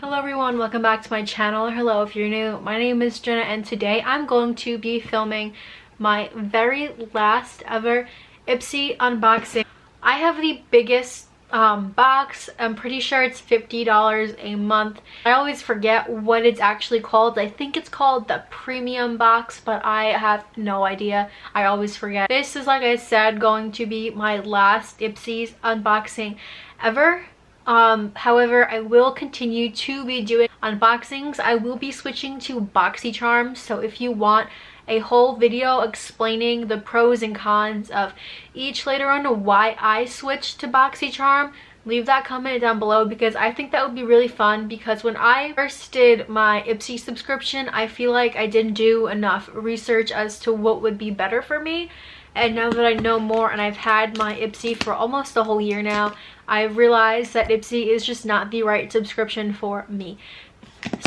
Hello everyone, welcome back to my channel. Hello if you're new. My name is Jenna and today I'm going to be filming my very last ever Ipsy unboxing. I have the biggest box. I'm pretty sure it's $50 a month. I always forget what it's actually called. I think it's called the premium box, but I have no idea. I always forget. This is, like I said, going to be my last Ipsy's unboxing ever. However, I will continue to be doing unboxings. I will be switching to BOXY CHARM, so if you want a whole video explaining the pros and cons of each later on why I switched to BOXY CHARM, leave that comment down below because I think that would be really fun. Because when I first did my Ipsy subscription, I feel like I didn't do enough research as to what would be better for me. And now that I know more and I've had my Ipsy for almost a whole year now, I've realized that Ipsy is just not the right subscription for me.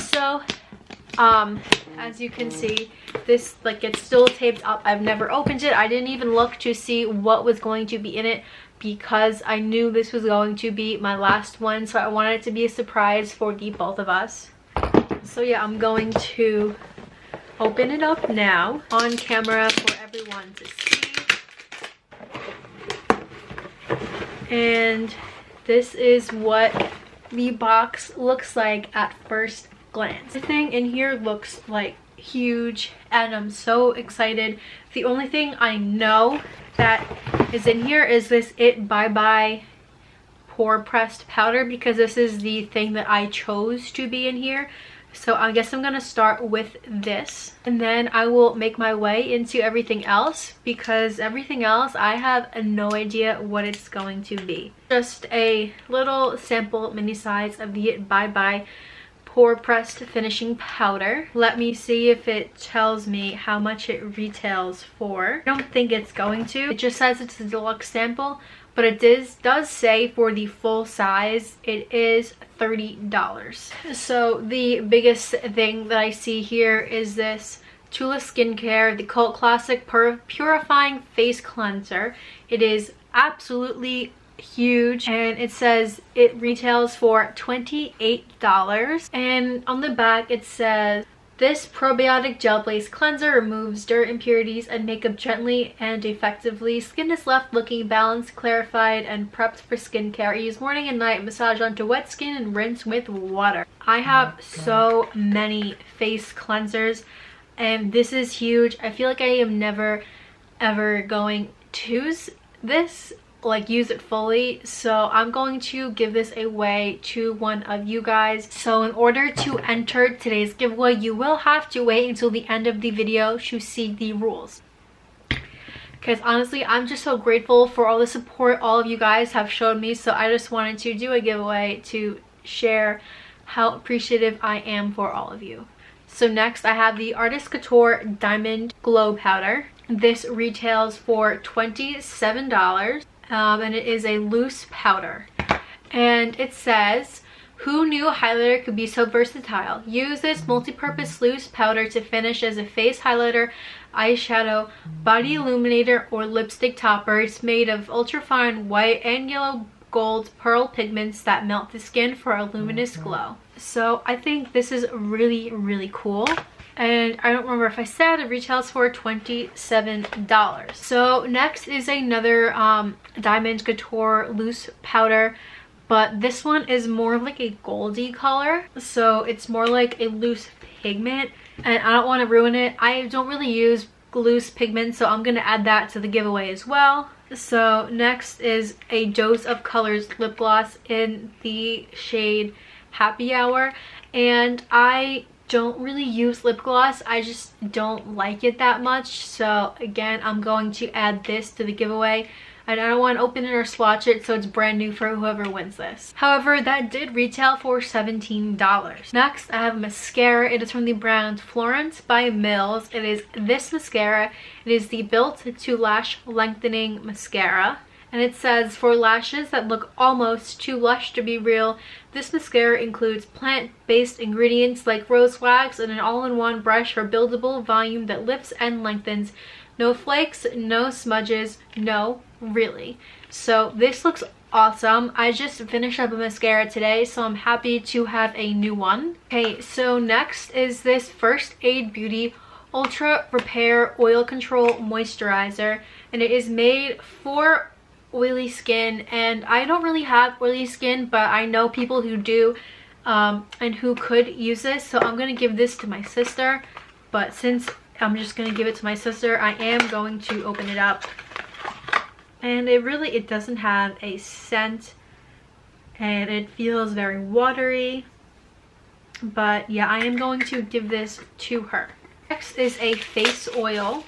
So, as you can see, this, like, it's still taped up. I've never opened it. I didn't even look to see what was going to be in it because I knew this was going to be my last one. So I wanted it to be a surprise for the both of us. So yeah, I'm going to open it up now on camera for everyone to see. And this is what the box looks like at first glance. Everything in here looks like huge and I'm so excited. The only thing I know that is in here is this It Bye Bye Pore Pressed Powder, because this is the thing that I chose to be in here. So I guess I'm gonna start with this and then I will make my way into everything else, because everything else I have no idea what it's going to be. Just a little sample mini size of the Bye Bye Pore Pressed Finishing Powder. Let me see if it tells me how much it retails for. I don't think it's going to. It just says it's a deluxe sample, but it does say for the full size it is $30. So the biggest thing that I see here is this Tula Skincare, the cult classic purifying face cleanser. It is absolutely huge and it says it retails for $28. And on the back it says, this probiotic gel-based cleanser removes dirt, impurities, and makeup gently and effectively. Skin is left looking balanced, clarified, and prepped for skincare. Use morning and night. Massage onto wet skin and rinse with water. I have so many face cleansers and this is huge. I feel like I am never ever going to use this, like use it fully, so I'm going to give this away to one of you guys. So in order to enter today's giveaway, you will have to wait until the end of the video to see the rules, because honestly I'm just so grateful for all the support all of you guys have shown me. So I just wanted to do a giveaway to share how appreciative I am for all of you. So next I have the Artist Couture Diamond Glow Powder. This retails for $27. And it is a loose powder, and it says, who knew highlighter could be so versatile? Use this multi-purpose loose powder to finish as a face highlighter, eyeshadow, body illuminator, or lipstick topper. It's made of ultrafine white and yellow gold pearl pigments that melt the skin for a luminous glow. So I think this is really, really cool. And I don't remember if I said it retails for $27. So next is another Diamond Couture loose powder, but this one is more like a goldy color, so it's more like a loose pigment, and I don't want to ruin it. I don't really use loose pigment, so I'm gonna add that to the giveaway as well. So next is a Dose of Colors lip gloss in the shade Happy Hour, and I don't really use lip gloss. I just don't like it that much, so again I'm going to add this to the giveaway, and I don't want to open it or swatch it, so it's brand new for whoever wins this. However, that did retail for $17. Next I have mascara. It is from the brand Florence by Mills. It is this mascara. It is the Built to Lash Lengthening Mascara. And it says, for lashes that look almost too lush to be real, this mascara includes plant-based ingredients like rose wax and an all-in-one brush for buildable volume that lifts and lengthens. No flakes, no smudges, no, really. So this looks awesome. I just finished up a mascara today, so I'm happy to have a new one. Okay, so next is this First Aid Beauty Ultra Repair Oil Control Moisturizer, and it is made for oily skin, and I don't really have oily skin, but I know people who do and who could use this, so I'm going to give this to my sister. But since I'm just going to give it to my sister, I am going to open it up. And it doesn't have a scent, and it feels very watery, but yeah, I am going to give this to her. Next is a face oil,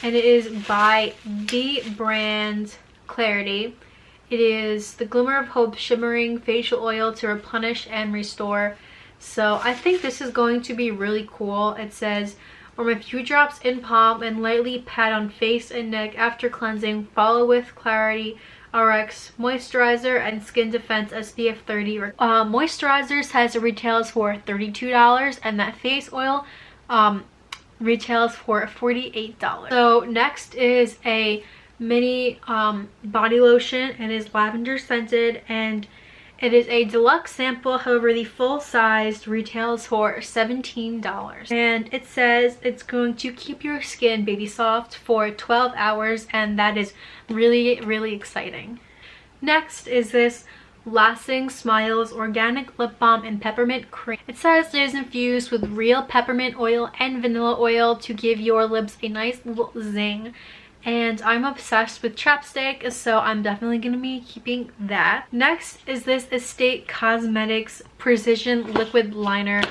and it is by the brand Clarity. It is the Glimmer of Hope Shimmering Facial Oil to replenish and restore. So I think this is going to be really cool. It says, warm a few drops in palm and lightly pat on face and neck after cleansing. Follow with Clarity RX Moisturizer and Skin Defense SPF 30. Moisturizer says it retails for $32, and that face oil retails for $48. So next is a mini body lotion, and is lavender scented, and it is a deluxe sample. However, the full size retails for $17, and it says it's going to keep your skin baby soft for 12 hours, and that is really exciting. Next is this Lasting Smiles Organic Lip Balm and Peppermint Cream. It says it is infused with real peppermint oil and vanilla oil to give your lips a nice little zing. And I'm obsessed with chapstick, so I'm definitely going to be keeping that. Next is this Estate Cosmetics Precision Liquid Liner,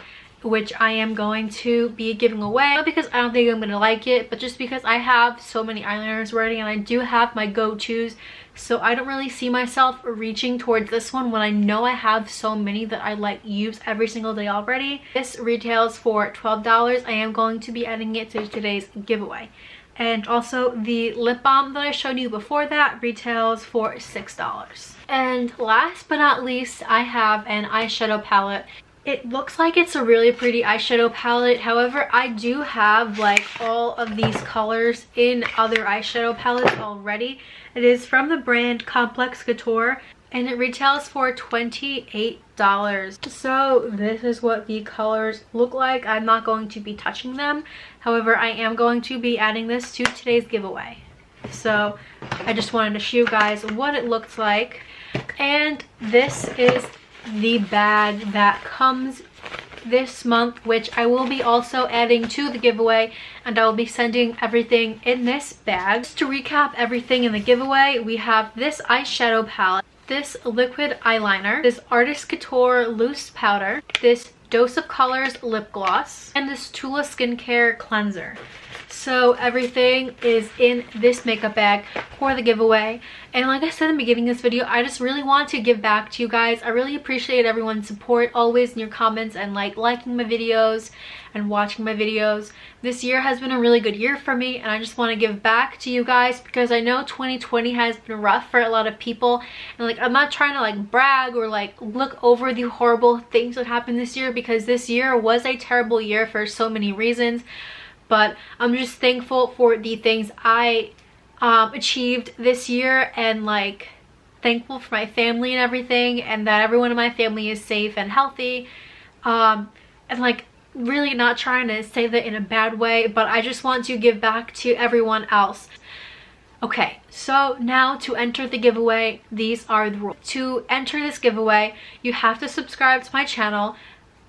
which I am going to be giving away. Not because I don't think I'm going to like it, but just because I have so many eyeliners already, and I do have my go-tos. So I don't really see myself reaching towards this one when I know I have so many that I like use every single day already. This retails for $12. I am going to be adding it to today's giveaway. And also the lip balm that I showed you before that retails for $6. And last but not least, I have an eyeshadow palette. It looks like it's a really pretty eyeshadow palette. However, I do have like all of these colors in other eyeshadow palettes already. It is from the brand Complex Couture, and it retails for $28. So this is what the colors look like. I'm not going to be touching them. However, I am going to be adding this to today's giveaway. So I just wanted to show you guys what it looks like. And this is the bag that comes this month, which I will be also adding to the giveaway, and I will be sending everything in this bag. Just to recap everything in the giveaway, we have this eyeshadow palette, this liquid eyeliner, this Artist Couture loose powder, this Dose of Colors lip gloss, and this Tula skincare cleanser. So everything is in this makeup bag for the giveaway. And like I said in the beginning of this video, I just really want to give back to you guys. I really appreciate everyone's support always in your comments, and liking my videos and watching my videos. This year has been a really good year for me, and I just want to give back to you guys because I know 2020 has been rough for a lot of people. And I'm not trying to brag or look over the horrible things that happened this year, because this year was a terrible year for so many reasons. But I'm just thankful for the things I achieved this year, and thankful for my family and everything, and that everyone in my family is safe and healthy. And really not trying to say that in a bad way, but I just want to give back to everyone else. Okay, so now to enter the giveaway, these are the rules. To enter this giveaway, you have to subscribe to my channel,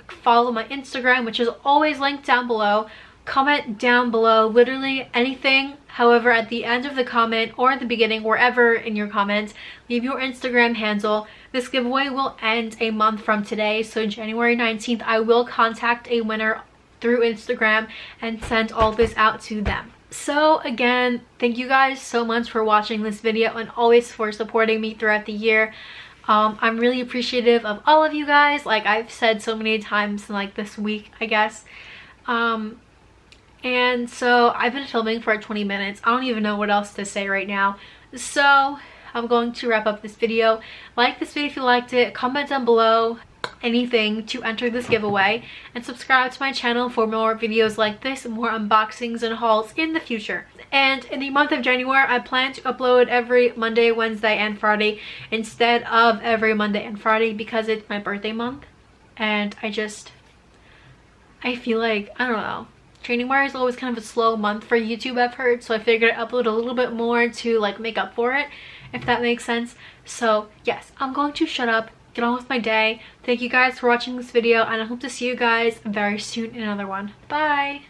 follow my Instagram, which is always linked down below, comment down below literally anything. However, at the end of the comment or at the beginning, wherever in your comments, leave your Instagram handle. This giveaway will end a month from today, so January 19th, I will contact a winner through Instagram and send all this out to them. So again, thank you guys so much for watching this video and always for supporting me throughout the year. I'm really appreciative of all of you guys, like I've said so many times in this week, I guess. And so I've been filming for 20 minutes. I don't even know what else to say right now. So I'm going to wrap up this video. Like this video if you liked it, comment down below, anything to enter this giveaway, and subscribe to my channel for more videos like this, more unboxings and hauls in the future. And in the month of January, I plan to upload every Monday, Wednesday, and Friday instead of every Monday and Friday because it's my birthday month. And I feel like, I don't know, January is always kind of a slow month for YouTube, I've heard. So I figured I'd upload a little bit more to like make up for it, if that makes sense. So yes, I'm going to shut up, get on with my day. Thank you guys for watching this video, and I hope to see you guys very soon in another one. Bye!